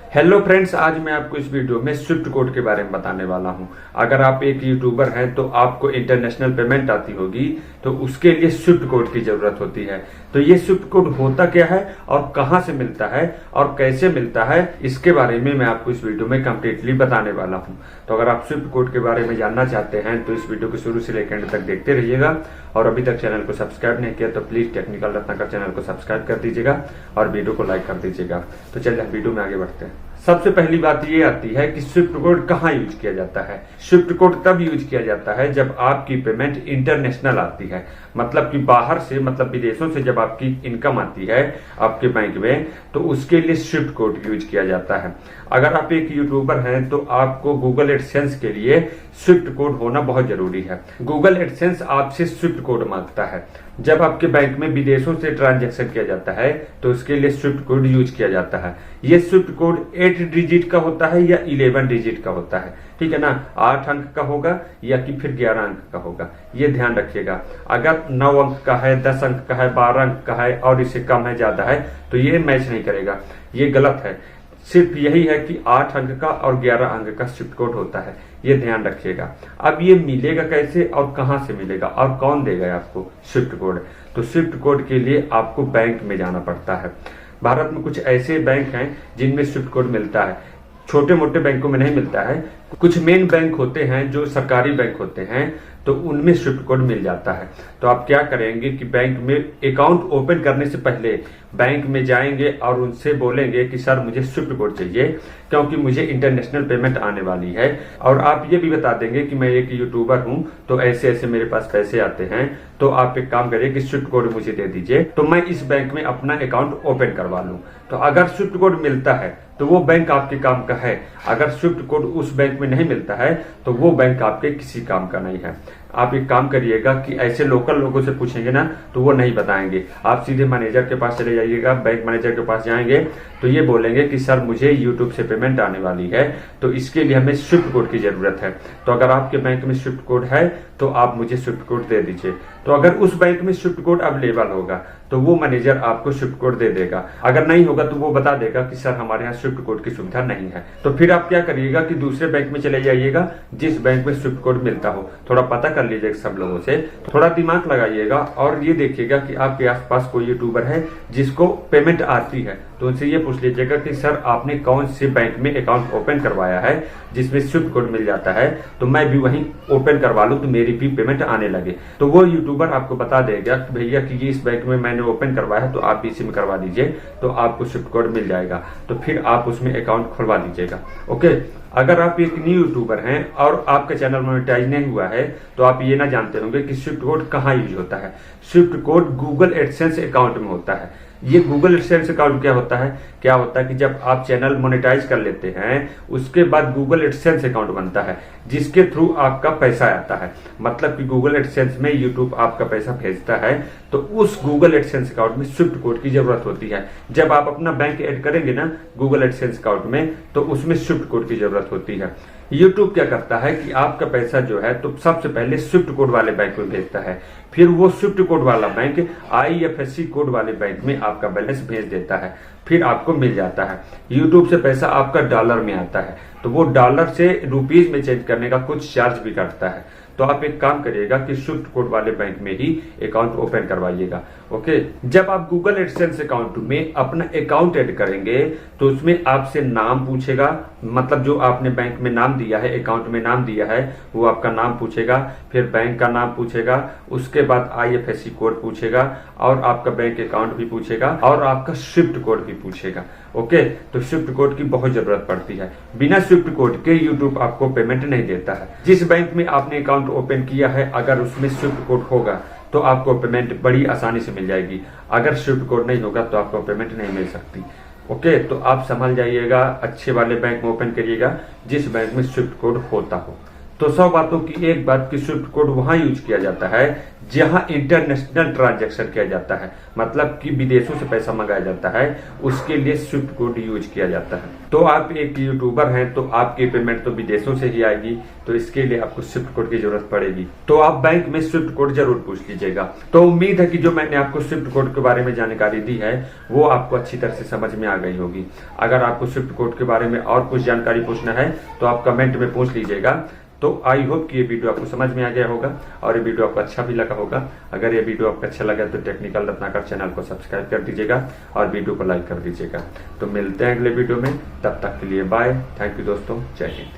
Hello friends, आज मैं आपको इस वीडियो में स्विफ्ट कोड के बारे में बताने वाला हूं। अगर आप एक यूट्यूबर हैं तो आपको इंटरनेशनल पेमेंट आती होगी, तो उसके लिए स्विफ्ट कोड की जरूरत होती है। तो ये स्विफ्ट कोड होता क्या है और कहां से मिलता है और कैसे मिलता है, इसके बारे में मैं आपको इस वीडियो में कंप्लीटली बताने वाला हूं। तो अगर आप स्विफ्ट कोड के बारे में जानना चाहते हैं तो इस वीडियो को शुरू से लेकर एंड तक देखते रहिएगा। और अभी तक चैनल को सब्सक्राइब नहीं किया तो प्लीज टेक्निकल रत्नाकर चैनल को सब्सक्राइब कर दीजिएगा और वीडियो को लाइक कर दीजिएगा। तो चलिए वीडियो में आगे बढ़ते हैं। सबसे पहली बात ये आती है कि स्विफ्ट कोड कहाँ यूज किया जाता है। स्विफ्ट कोड तब यूज किया जाता है जब आपकी पेमेंट इंटरनेशनल आती है, मतलब कि बाहर से, मतलब विदेशों से जब आपकी इनकम आती है आपके बैंक में, तो उसके लिए स्विफ्ट कोड यूज किया जाता है। अगर आप एक यूट्यूबर हैं तो आपको गूगल एडसेंस के लिए स्विफ्ट कोड होना बहुत जरूरी है। गूगल एडसेंस आपसे स्विफ्ट कोड मांगता है। जब आपके बैंक में विदेशों से ट्रांजैक्शन किया जाता है तो उसके लिए स्विफ्ट कोड यूज किया जाता है। ये स्विफ्ट कोड 8 डिजिट का होता है या 11 डिजिट का होता है, ठीक है ना। 8 अंक का होगा या कि फिर 11 अंक का होगा, ये ध्यान रखिएगा। अगर 9 अंक का है, 10 अंक का है, 12 अंक का है और इससे कम है, ज्यादा है, तो ये मैच नहीं करेगा, ये गलत है। सिर्फ यही है कि 8 अंक का और 11 अंक का स्विफ्ट कोड होता है, ये ध्यान रखिएगा। अब ये मिलेगा कैसे और कहां से मिलेगा और कौन देगा आपको स्विफ्ट कोड? तो स्विफ्ट कोड के लिए आपको बैंक में जाना पड़ता है। भारत में कुछ ऐसे बैंक हैं जिनमें स्विफ्ट कोड मिलता है, छोटे मोटे बैंकों में नहीं मिलता है। कुछ मेन बैंक होते हैं जो सरकारी बैंक होते हैं, तो उनमें स्विफ्ट कोड मिल जाता है। तो आप क्या करेंगे कि बैंक में अकाउंट ओपन करने से पहले बैंक में जाएंगे और उनसे बोलेंगे कि सर मुझे स्विफ्ट कोड चाहिए क्योंकि मुझे इंटरनेशनल पेमेंट आने वाली है। और आप ये भी बता देंगे कि मैं एक यूट्यूबर हूं तो ऐसे ऐसे मेरे पास पैसे आते हैं, तो आप एक काम करिए कि स्विफ्ट कोड मुझे दे दीजिए तो मैं इस बैंक में अपना अकाउंट ओपन करवा लूं। तो अगर स्विफ्ट कोड मिलता है तो वो बैंक आपके काम का है। अगर स्विफ्ट कोड उस बैंक में नहीं मिलता है तो वो बैंक आपके किसी काम का नहीं है। आप एक काम करिएगा कि ऐसे लोकल लोगों से पूछेंगे ना तो वो नहीं बताएंगे। आप सीधे मैनेजर के पास चले जाइएगा, बैंक मैनेजर के पास जाएंगे तो ये बोलेंगे कि सर मुझे यूट्यूब से पेमेंट आने वाली है तो इसके लिए हमें स्विफ्ट कोड की जरूरत है। तो अगर आपके बैंक में स्विफ्ट कोड है तो आप मुझे स्विफ्ट कोड दे दीजिए। तो अगर उस बैंक में स्विफ्ट कोड अवेलेबल होगा तो वो मैनेजर आपको स्विफ्ट कोड दे देगा। अगर नहीं होगा तो वो बता देगा कि सर हमारे यहाँ स्विफ्ट कोड की सुविधा नहीं है। तो फिर आप क्या करिएगा कि दूसरे बैंक में चले जाइएगा जिस बैंक में स्विफ्ट कोड मिलता हो। थोड़ा पता कर लीजिएगा सब लोगों से, थोड़ा दिमाग लगाइएगा और ये देखिएगा कि आपके आसपास कोई यूट्यूबर है जिसको पेमेंट आती है, तो उनसे ये पूछ लीजिएगा कि सर आपने कौन से बैंक में अकाउंट ओपन करवाया है जिसमें स्विफ्ट कोड मिल जाता है, तो मैं भी वहीं ओपन करवा लूं तो मेरी भी पेमेंट आने लगे। तो वो यूट्यूबर आपको बता देगा कि भैया कि ये इस बैंक में मैंने ओपन करवाया है तो आप भी इसी में करवा दीजिए, तो आपको स्विफ्ट कोड मिल जाएगा। तो फिर आप उसमें अकाउंट खुलवा लीजिएगा। ओके। अगर आप एक न्यू यूट्यूबर हैं और आपका चैनल मोनेटाइज नहीं हुआ है तो आप ये ना जानते होंगे कि स्विफ्ट कोड कहाँ यूज होता है। Swift code Google AdSense account में होता है। ये गूगल एडसेंस अकाउंट क्या होता है कि जब आप चैनल मोनेटाइज कर लेते हैं उसके बाद गूगल एडसेंस अकाउंट बनता है जिसके थ्रू आपका पैसा आता है। मतलब कि गूगल एडसेंस में यूट्यूब आपका पैसा भेजता है तो उस गूगल एडसेंस अकाउंट में स्विफ्ट कोड की जरूरत होती है। जब आप अपना बैंक ऐड करेंगे ना गूगल एडसेंस अकाउंट में तो उसमें स्विफ्ट कोड की जरूरत होती है। यूट्यूब क्या करता है कि आपका पैसा जो है तो सबसे पहले स्विफ्ट कोड वाले बैंक में भेजता है, फिर वो स्विफ्ट कोड वाला बैंक IFSC कोड वाले बैंक में आपका बैलेंस भेज देता है, फिर आपको मिल जाता है। यूट्यूब से पैसा आपका डॉलर में आता है तो वो डॉलर से रुपीज में चेंज करने का कुछ चार्ज भी काटता है। तो आप एक काम करिएगा कि स्विफ्ट कोड वाले बैंक में ही अकाउंट ओपन करवाइएगा। ओके। जब आप गूगल एडसेंस अकाउंट में अपना अकाउंट ऐड करेंगे तो उसमें आपसे नाम पूछेगा, मतलब जो आपने बैंक में नाम दिया है, अकाउंट में नाम दिया है, वो आपका नाम पूछेगा, फिर बैंक का नाम पूछेगा, उसके बाद IFSC कोड पूछेगा और आपका बैंक अकाउंट भी पूछेगा और आपका स्विफ्ट कोड भी पूछेगा। ओके। तो स्विफ्ट कोड की बहुत जरूरत पड़ती है। बिना स्विफ्ट कोड के यूट्यूब आपको पेमेंट नहीं देता है। जिस बैंक में आपने अकाउंट ओपन किया है अगर उसमें स्विफ्ट कोड होगा तो आपको पेमेंट बड़ी आसानी से मिल जाएगी। अगर स्विफ्ट कोड नहीं होगा तो आपको पेमेंट नहीं मिल सकती। ओके। तो आप संभल जाइएगा, अच्छे वाले बैंक में ओपन करिएगा जिस बैंक में स्विफ्ट कोड होता हो। तो 100 बातों की एक बात कि स्विफ्ट कोड वहां यूज किया जाता है जहां इंटरनेशनल ट्रांजैक्शन किया जाता है, मतलब कि विदेशों से पैसा मंगाया जाता है, उसके लिए स्विफ्ट कोड यूज किया जाता है। तो आप एक यूट्यूबर हैं तो आपकी पेमेंट तो विदेशों से ही आएगी, तो इसके लिए आपको स्विफ्ट कोड की जरूरत पड़ेगी। तो आप बैंक में स्विफ्ट कोड जरूर पूछ लीजिएगा। तो उम्मीद है कि जो मैंने आपको स्विफ्ट कोड के बारे में जानकारी दी है वो आपको अच्छी तरह से समझ में आ गई होगी। अगर आपको स्विफ्ट कोड के बारे में और कुछ जानकारी पूछना है तो आप कमेंट में पूछ लीजिएगा। तो आई होप कि ये वीडियो आपको समझ में आ गया होगा और ये वीडियो आपको अच्छा भी लगा होगा। अगर ये वीडियो आपको अच्छा लगा तो टेक्निकल रत्नाकर चैनल को सब्सक्राइब कर दीजिएगा और वीडियो को लाइक कर दीजिएगा। तो मिलते हैं अगले वीडियो में, तब तक के लिए बाय। थैंक यू दोस्तों, जय हिंद।